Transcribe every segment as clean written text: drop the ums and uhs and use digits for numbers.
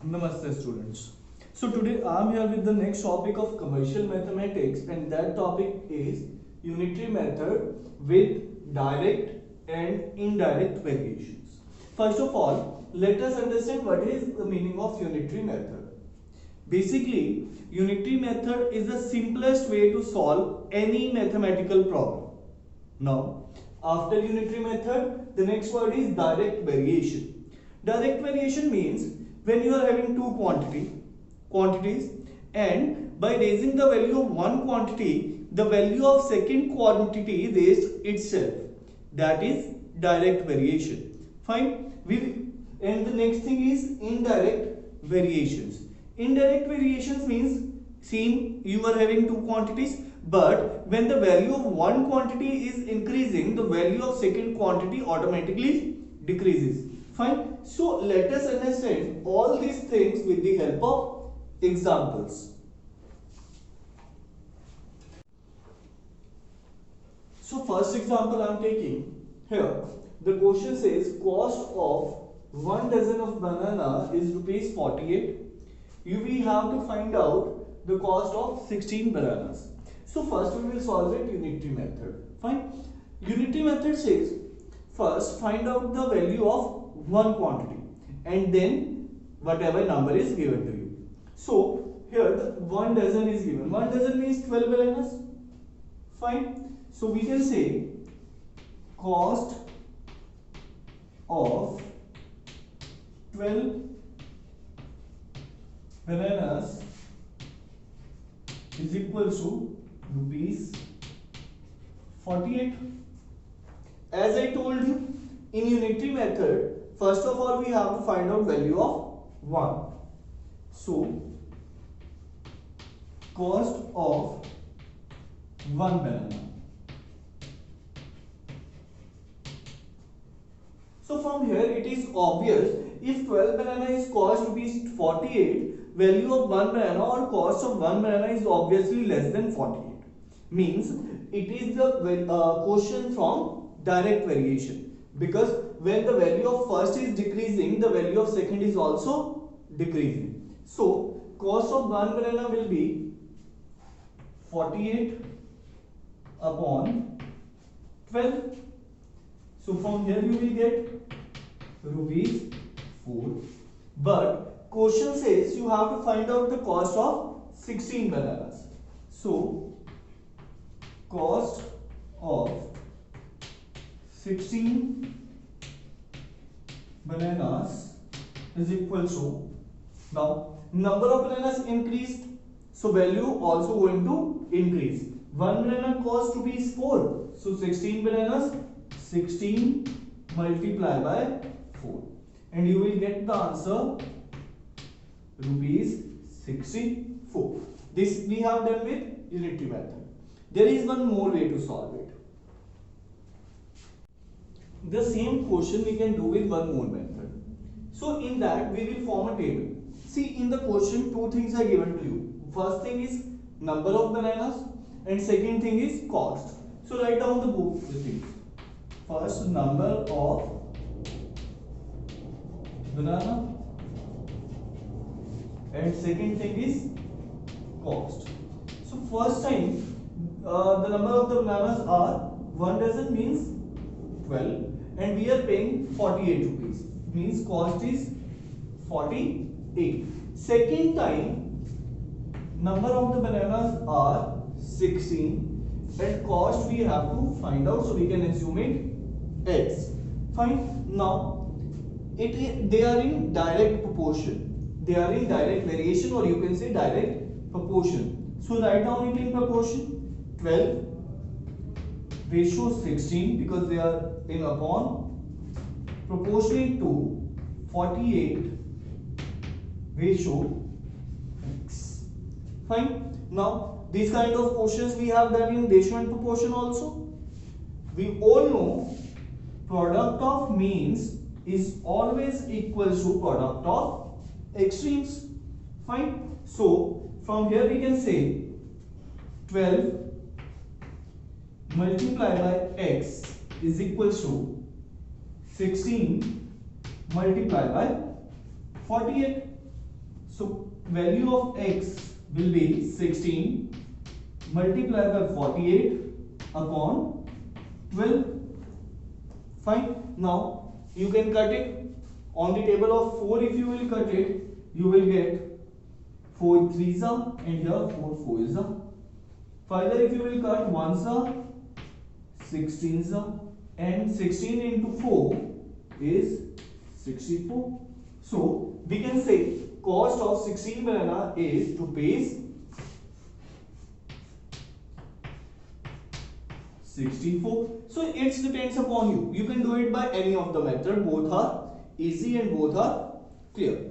Namaste students. So today I am here with the next topic of commercial mathematics, and that topic is unitary method with direct and indirect variations. First of all, let us understand what is the meaning of unitary method. Basically, unitary method is the simplest way to solve any mathematical problem. Now, after unitary method, the next word is direct variation. Direct variation means when you are having two quantities, and by raising the value of one quantity, the value of second quantity raised itself. That is direct variation. Fine. And the next thing is indirect variations. Indirect variations means same, you are having two quantities, but when the value of one quantity is increasing, the value of second quantity automatically decreases. Fine. So let us understand all these things with the help of examples. So first example I am taking here. The question says cost of 1 dozen of banana is rupees 48. We have to find out the cost of 16 bananas. So first we will solve it unitary method. Fine. Unitary method says first find out the value of one quantity and then whatever number is given to you. So here the 1 dozen is given. 1 dozen means 12 bananas. Fine. So we can say cost of 12 bananas is equal to rupees 48. As I told you, in unitary method, first of all we have to find out value of 1. So cost of 1 banana. So from here it is obvious, if 12 banana is cost rupees 48, value of 1 banana or cost of 1 banana is obviously less than 48. Means it is the quotient from direct variation, because when the value of first is decreasing, the value of second is also decreasing. So cost of 1 banana will be 48 upon 12. So from here you will get rupees 4. But question says you have to find out the cost of 16 bananas. So cost of 16 bananas is equal to, now number of bananas increased, so value also going to increase. 1 banana cost rupees 4, so 16 bananas, 16 multiplied by 4, and you will get the answer rupees 64. This we have done with unitary method. There is one more way to solve it. The same question we can do with one more method. So in that we will form a table. See, in the question two things are given to you. First thing is number of bananas and second thing is cost. So write down the book things. First, number of banana and second thing is cost. So first time the number of the bananas are 1 dozen means 12 and we are paying 48 rupees, means cost is 48. Second time number of the bananas are 16 and cost we have to find out, so we can assume it X. Fine. Now they are in direct proportion, they are in direct variation, or you can say direct proportion. So write down it in proportion. 12 ratio 16 because they are in upon, proportionate to 48 ratio X. Fine. Now these kind of quotients we have done in ratio and proportion also. We all know product of means is always equal to product of extremes. Fine. So from here we can say 12 multiplied by x is equal to 16 multiplied by 48. So value of x will be 16 multiplied by 48 upon 12. Fine. Now you can cut it on the table of 4. If you will cut it, you will get 4 threes are and here 4 fours are. Further, if you will cut 1s are 16s are, and 16 into 4 is 64. So we can say cost of 16 banana is rupees 64. So it depends upon you. You can do it by any of the method. Both are easy and both are clear.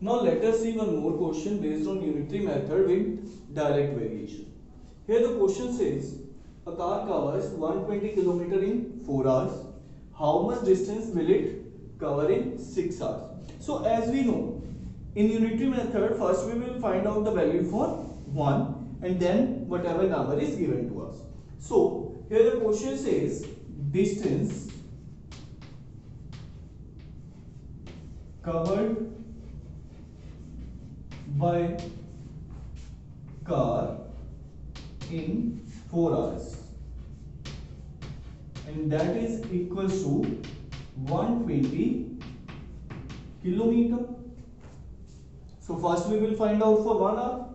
Now let us see one more question based on unitary method with direct variation. Here the question says a car covers 120 km in 4 hours. How much distance will it cover in 6 hours? So as we know, in unitary method, first we will find out the value for 1 and then whatever number is given to us. So here the question says distance covered by car in 4 hours, and that is equal to 120 kilometer. So first we will find out for 1 hour.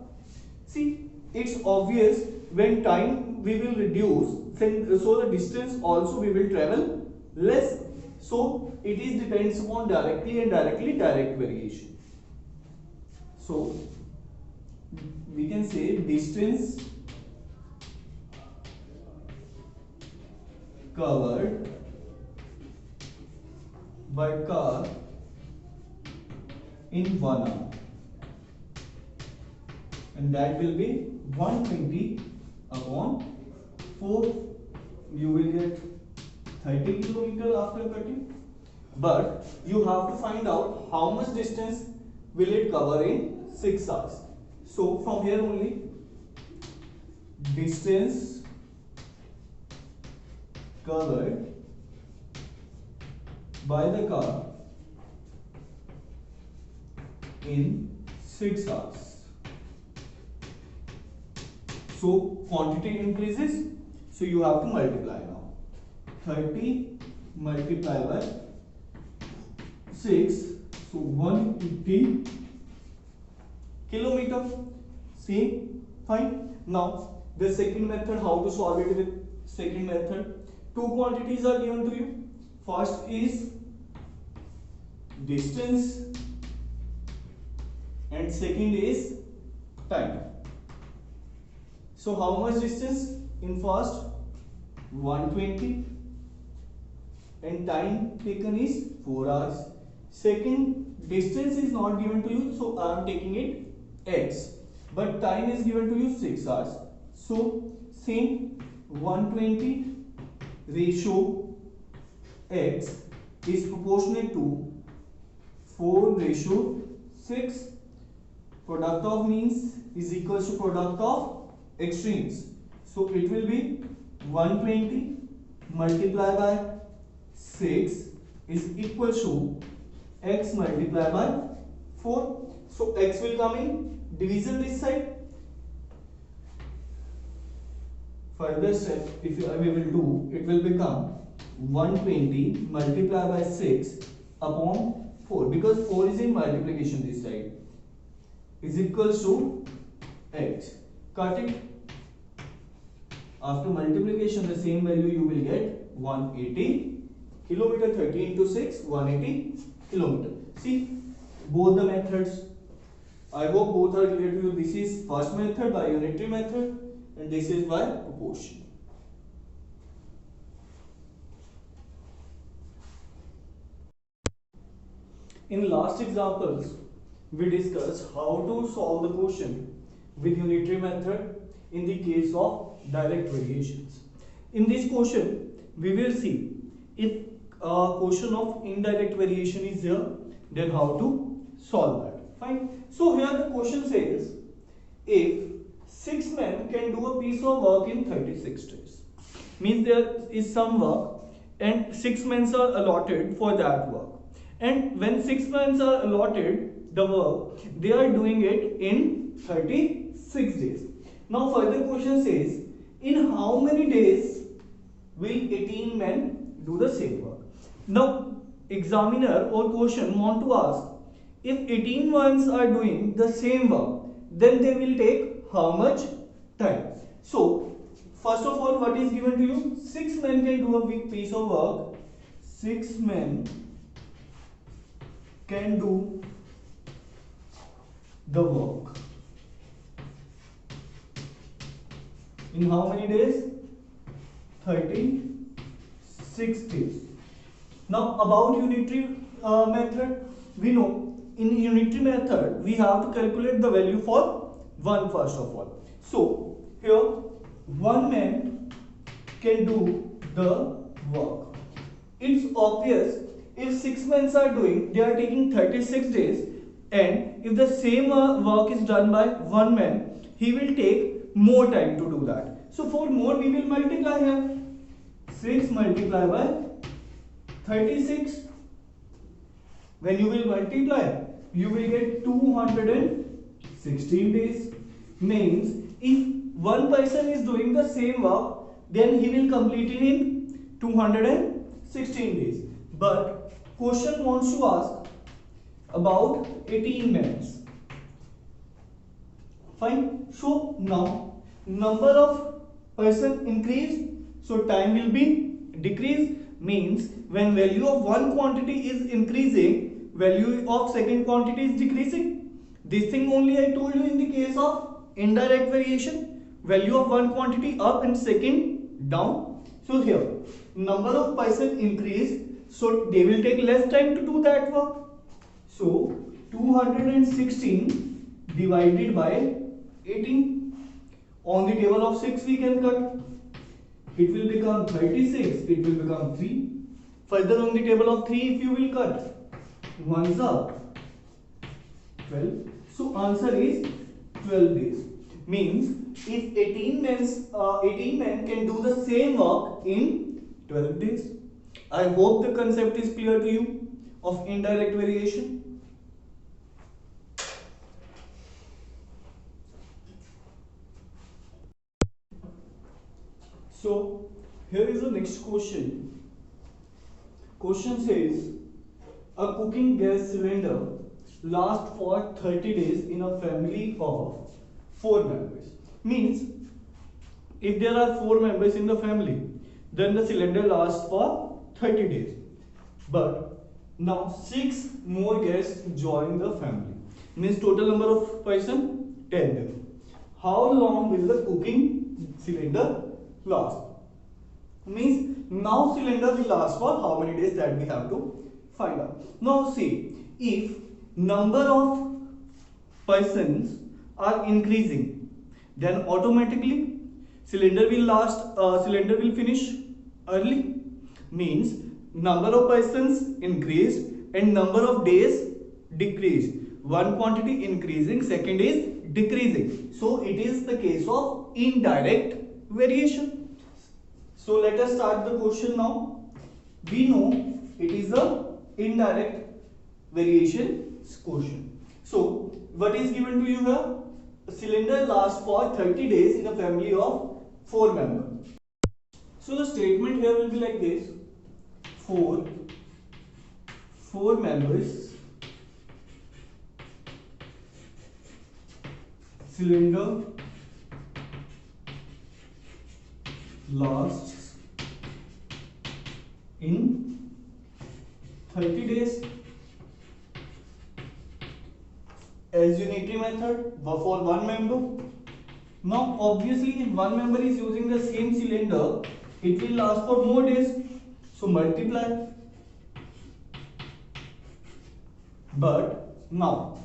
See, it's obvious when time we will reduce, so the distance also we will travel less. So it is depends upon directly and directly direct variation. So we can say distance covered by car in 1 hour, and that will be 120 upon 4. You will get 30 kilometer after cutting, but you have to find out how much distance will it cover in 6 hours. So from here only, distance covered by the car in 6 hours. So quantity increases, so you have to multiply now. 30 multiplied by 6, so 180 kilometer. See, fine. Now the second method, how to solve it with second method. Two quantities are given to you. First is distance and second is time. So how much distance in first? 120, and time taken is 4 hours. Second, distance is not given to you, so I am taking it x, but time is given to you 6 hours. So same, 120 ratio x is proportionate to 4 ratio 6. Product of means is equals to product of extremes. So it will be 120 multiplied by 6 is equal to x multiplied by 4. So x will come in division this side. Further step, if we will do, it will become 120 multiplied by 6 upon 4, because 4 is in multiplication this side, is equal to x. Cut it. After multiplication, the same value you will get 180 kilometer. 30 into 6, 180 kilometer. See, both the methods, I hope both are clear to you. This is first method by unitary method, and this is by proportion. In last examples, we discussed how to solve the question with unitary method in the case of direct variations. In this question, we will see if a question of indirect variation is there, then how to solve that. Fine. So here the question says, if 6 men can do a piece of work in 36 days, means there is some work and 6 months are allotted for that work. And when 6 months are allotted the work, they are doing it in 36 days. Now further question says, in how many days will 18 men do the same work? Now examiner or question want to ask, if 18 ones are doing the same work, then they will take how much time? So first of all, what is given to you? 6 men can do a big piece of work. 6 men can do the work. In how many days? 36 days. Now about unitary method, we know in unitary method we have to calculate the value for 1 first of all. So here 1 man can do the work. It's obvious, if 6 men are doing, they are taking 36 days, and if the same work is done by 1 man, he will take more time to do that. So for more we will multiply here. 6 multiplied by 36. When you will multiply, you will get 216 days. Means if one person is doing the same work, then he will complete it in 216 days. But question wants to ask about 18 minutes. Fine. So now number of person increased, so time will be decreased. Means when value of one quantity is increasing, value of second quantity is decreasing. This thing only I told you in the case of indirect variation, value of one quantity up and second down. So here number of person increased, so they will take less time to do that work. So 216 divided by 18. On the table of 6 we can cut. It will become 36, it will become 3. Further on the table of 3 if you will cut, 1s are 12. So answer is 12 days. Means if 18 men can do the same work in 12 days. I hope the concept is clear to you of indirect variation. So here is the next question. Question says, a cooking gas cylinder lasts for 30 days in a family of 4 members. Means if there are 4 members in the family, then the cylinder lasts for 30 days. But now 6 more guests join the family. Means total number of person 10. How long will the cooking cylinder last? Means now cylinder will last for how many days, that we have to find out. Now see, if number of persons are increasing, then automatically cylinder will finish early. Means number of persons increased and number of days decreased. One quantity increasing, second is decreasing. So it is the case of indirect variation. So let us start the question now. We know it is a indirect variation question. So what is given to you here? A cylinder lasts for 30 days in a family of 4 members. So the statement here will be like this. 4 members, cylinder lasts in 30 days as unitary method for 1 member. Now obviously if 1 member is using the same cylinder, it will last for more days, so multiply. But now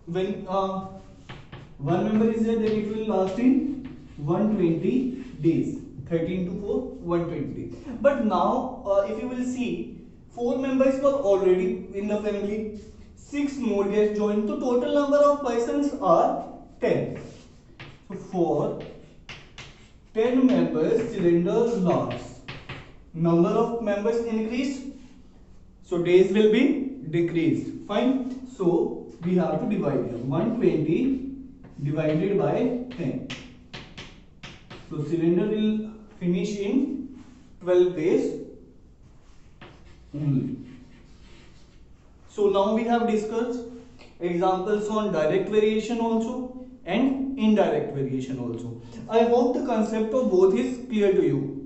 when 1 member is there, then it will last in 120 days. 13 to 4, 120 days. But now if you will see, 4 members were already in the family, 6 more guests joined, so total number of persons are 10. So for 10 members cylinder lasts number of members increase, so days will be decreased. Fine. So we have to divide here. 120 divided by 10. So cylinder will finish in 12 days only. So now we have discussed examples on direct variation also and indirect variation also. I hope the concept of both is clear to you.